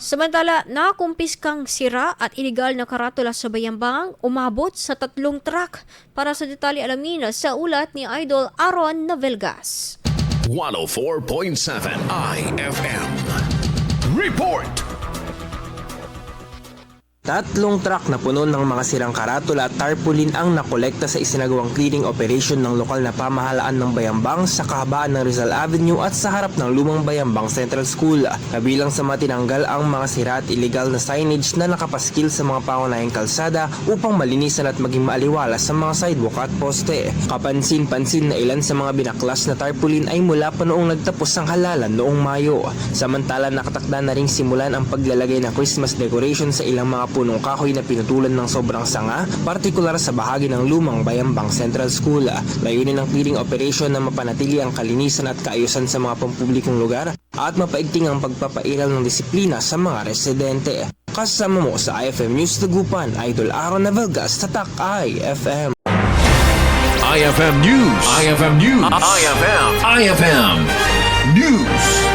Samantala, nakumpiskang sira at iligal na karatula sa Bayambang umabot sa 3 truck. Para sa detalye alamin sa ulat ni Idol Aaron Navelgas. 104.7 IFM. Report! 3 truck na puno ng mga sirang karatula at tarpaulin ang nakolekta sa isinagawang cleaning operation ng lokal na pamahalaan ng Bayambang sa kahabaan ng Rizal Avenue at sa harap ng lumang Bayambang Central School. Kabilang sa matinanggal ang mga sira at illegal na signage na nakapaskil sa mga pangunahing kalsada upang malinisan at maging maaliwala sa mga sidewalk at poste. Kapansin-pansin na ilan sa mga binaklas na tarpaulin ay mula pa noong nagtapos ang halalan noong Mayo. Samantala, nakatakda na ring simulan ang paglalagay ng Christmas decoration sa ilang mga punong kahoy na pinutulan ng sobrang sanga, partikular sa bahagi ng lumang Bayambang Central School. Layunin ng clearing operation na mapanatili ang kalinisan at kaayusan sa mga pampublikong lugar at mapaigting ang pagpapairal ng disiplina sa mga residente. Kasama mo sa IFM News Dagupan, Idol Aaron Navelgas, Tatak IFM. IFM News. IFM News. IFM News.